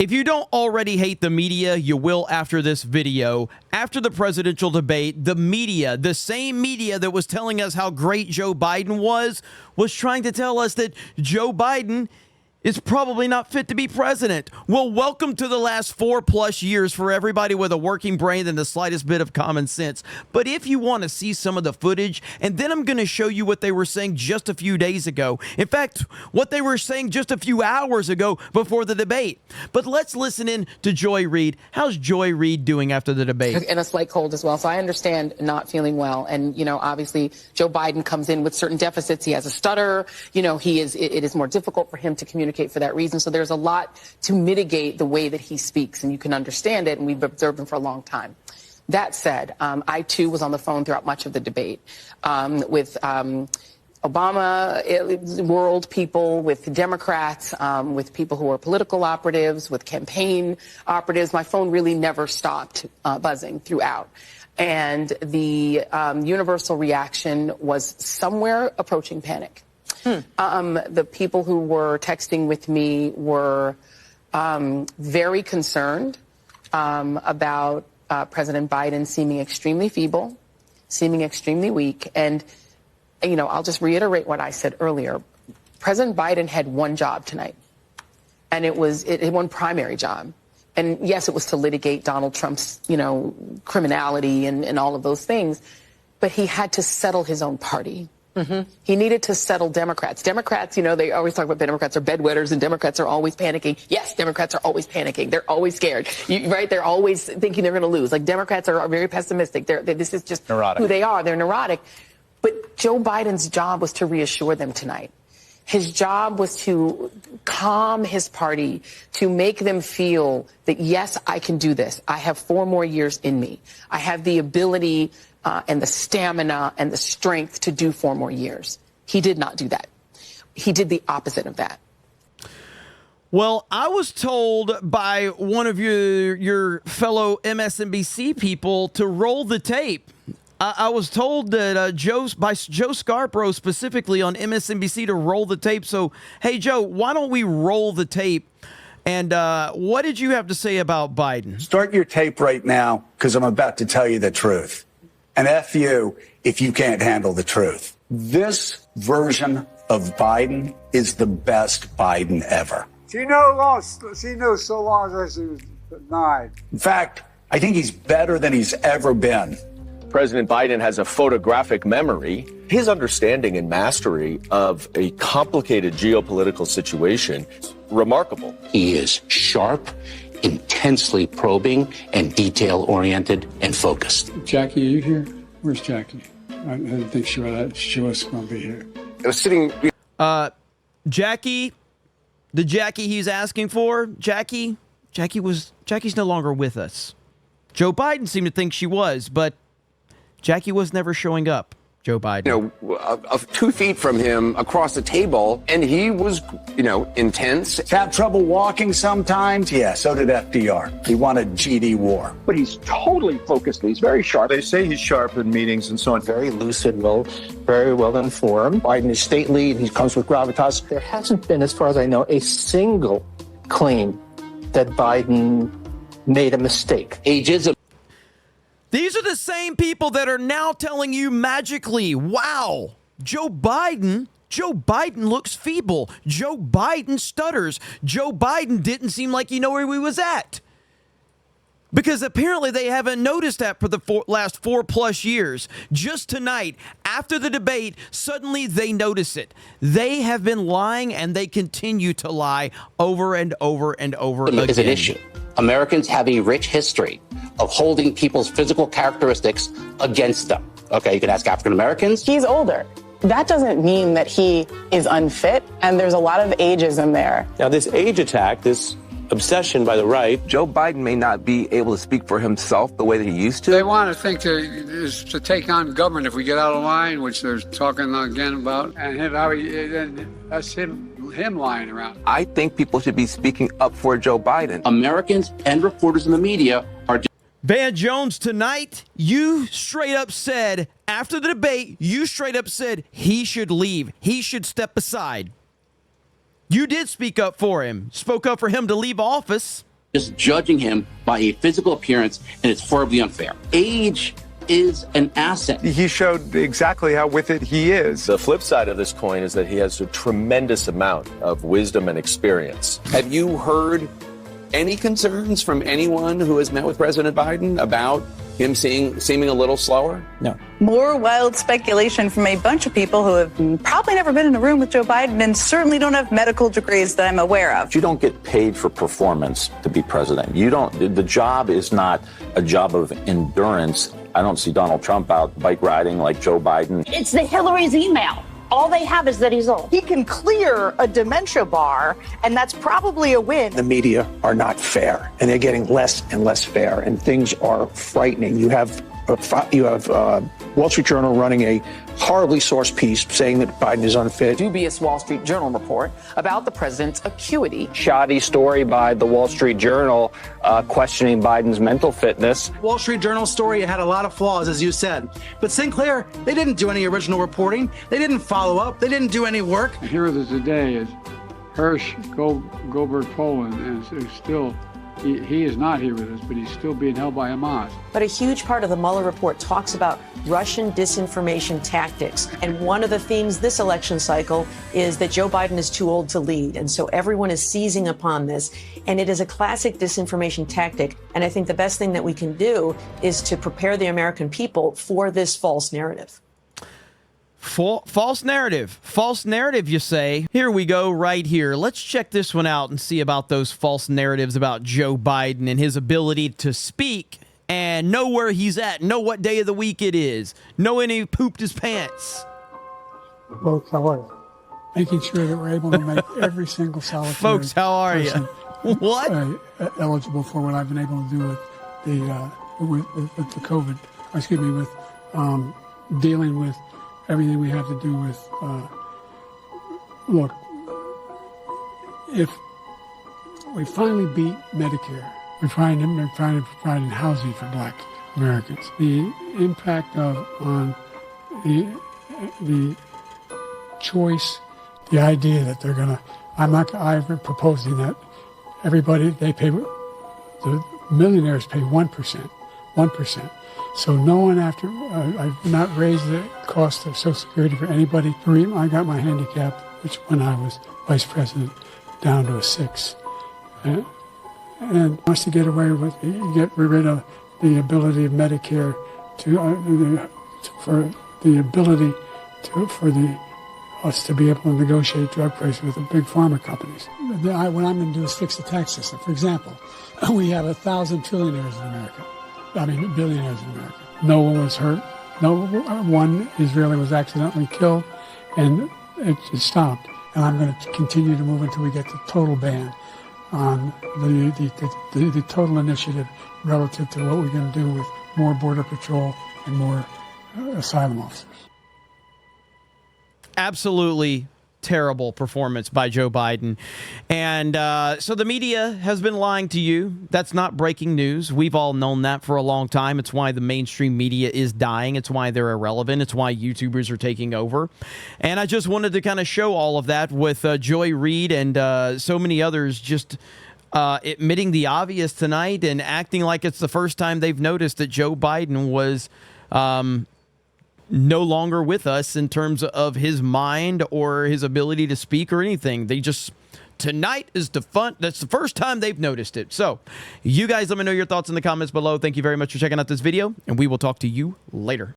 If you don't already hate the media, you will after this video. After the presidential debate, the media, the same media that was telling us how great Joe Biden was trying to tell us that Joe Biden is probably not fit to be president. Well, welcome to the last 4+ years for everybody with a working brain and the slightest bit of common sense. But if you want to see some of the footage, and then I'm going to show you what they were saying just a few days ago. In fact, what they were saying just a few hours ago before the debate. But let's listen in to Joy Reid. How's Joy Reid doing after the debate? In a slight cold as well. So I understand not feeling well. And, obviously Joe Biden comes in with certain deficits. He has a stutter. It is more difficult for him to communicate for that reason. So there's a lot to mitigate the way that he speaks, and you can understand it, and we've observed him for a long time. That said, I too was on the phone throughout much of the debate with Obama world people, with Democrats, with people who are political operatives, with campaign operatives. My phone really never stopped buzzing throughout. And the universal reaction was somewhere approaching panic. The people who were texting with me were very concerned about President Biden seeming extremely feeble, seeming extremely weak. And, I'll just reiterate what I said earlier. President Biden had one job tonight, and it was one primary job. And yes, it was to litigate Donald Trump's, criminality and all of those things. But he had to settle his own party. Mm-hmm. He needed to settle Democrats. Democrats, they always talk about Democrats are bedwetters and Democrats are always panicking. Yes, Democrats are always panicking. They're always scared, right? They're always thinking they're going to lose. Like, Democrats are very pessimistic. This is just neurotic. Who they are. They're neurotic. But Joe Biden's job was to reassure them tonight. His job was to calm his party, to make them feel that, yes, I can do this. I have 4 more years in me. I have the ability and the stamina and the strength to do 4 more years. He did not do that. He did the opposite of that. Well, I was told by one of your fellow MSNBC people to roll the tape. I was told that by Joe Scarborough specifically on MSNBC to roll the tape. So, hey, Joe, why don't we roll the tape? And what did you have to say about Biden? Start your tape right now, because I'm about to tell you the truth. And F you if you can't handle the truth. This version of Biden is the best Biden ever. She knows so long as she was 9. In fact, I think he's better than he's ever been. President Biden has a photographic memory. His understanding and mastery of a complicated geopolitical situation, remarkable. He is sharp, intensely probing, and detail-oriented and focused. Jackie, are you here? Where's Jackie? I didn't think she was going to be here. I was sitting... Jackie, the Jackie he's asking for, Jackie's no longer with us. Joe Biden seemed to think she was, but Jackie was never showing up. Joe Biden. 2 feet from him across the table, and he was, intense. Have trouble walking sometimes? Yeah, so did FDR. He wanted GD war. But he's totally focused. He's very sharp. They say he's sharp in meetings and so on. Very lucid, very well informed. Biden is stately, and he comes with gravitas. There hasn't been, as far as I know, a single claim that Biden made a mistake. Ageism. These are the same people that are now telling you magically, wow, Joe Biden looks feeble. Joe Biden stutters. Joe Biden didn't seem like he knew where he was at. Because apparently they haven't noticed that for the last 4+ years. Just tonight, after the debate, suddenly they notice it. They have been lying, and they continue to lie over and over and over again. It's an issue. Americans have a rich history of holding people's physical characteristics against them. Okay, you can ask African Americans. He's older. That doesn't mean that he is unfit, and there's a lot of ageism there. Now, this age attack, this obsession by the right. Joe Biden may not be able to speak for himself the way that he used to. They want to think to take on government if we get out of line, which they're talking again about, and that's him lying around. I think people should be speaking up for Joe Biden. Americans and reporters in the media are... Van Jones, tonight, you straight up said, after the debate, you straight up said he should leave. He should step aside. You did speak up for him. Spoke up for him to leave office. just judging him by a physical appearance, and it's horribly unfair. Age is an asset. He showed exactly how with it he is. The flip side of this coin is that he has a tremendous amount of wisdom and experience. Have you heard any concerns from anyone who has met with President Biden about him seeming a little slower? No. More wild speculation from a bunch of people who have probably never been in a room with Joe Biden and certainly don't have medical degrees that I'm aware of. You don't get paid for performance to be president. The job is not a job of endurance. I don't see Donald Trump out bike riding like Joe Biden. It's the Hillary's email. All they have is that he's old. He can clear a dementia bar, and that's probably a win. The media are not fair, and they're getting less and less fair, and things are frightening. You have Wall Street Journal running a horribly sourced piece saying that Biden is unfit. Dubious Wall Street Journal report about the president's acuity. Shoddy story by the Wall Street Journal questioning Biden's mental fitness. Wall Street Journal story had a lot of flaws, as you said. But Sinclair, they didn't do any original reporting. They didn't follow up. They didn't do any work. The hero of today is Hirsch Goldberg Poland, and is still, he is not here with us, but he's still being held by Hamas. But a huge part of the Mueller report talks about Russian disinformation tactics. And one of the themes this election cycle is that Joe Biden is too old to lead. And so everyone is seizing upon this. And it is a classic disinformation tactic. And I think the best thing that we can do is to prepare the American people for this false narrative. False narrative, you say? Here we go, right here. Let's check this one out and see about those false narratives about Joe Biden and his ability to speak and know where he's at, know what day of the week it is, know when he pooped his pants. Folks, how are you? Making sure that we're able to make every single solitary Folks, how are you? What? Eligible for what I've been able to do with the COVID. Excuse me, with dealing with everything we have to do with, look, if we finally beat Medicare, we're trying to provide housing for Black Americans. The impact on the choice, the idea that they're gonna, I'm proposing that everybody, the millionaires pay 1%. So no one I've not raised the cost of Social Security for anybody. I got my handicap, which when I was vice president, down to a 6. And wants to get rid of the ability of Medicare for us to be able to negotiate drug prices with the big pharma companies. What I'm going to do is fix the tax system. For example, we have 1,000 trillionaires in America. Billionaires in America. No one was hurt. No one Israeli was accidentally killed, and it stopped. And I'm going to continue to move until we get the total ban on the total initiative relative to what we're going to do with more border patrol and more asylum officers. Absolutely terrible performance by Joe Biden. And so the media has been lying to you. That's not breaking news. We've all known that for a long time. It's why the mainstream media is dying. It's why they're irrelevant. It's why YouTubers are taking over. And I just wanted to kind of show all of that with Joy Reid and so many others just admitting the obvious tonight and acting like it's the first time they've noticed that Joe Biden was no longer with us in terms of his mind or his ability to speak or anything. They just, tonight is that's the first time they've noticed it. So you guys let me know your thoughts in the comments below. Thank you very much for checking out this video, and we will talk to you later.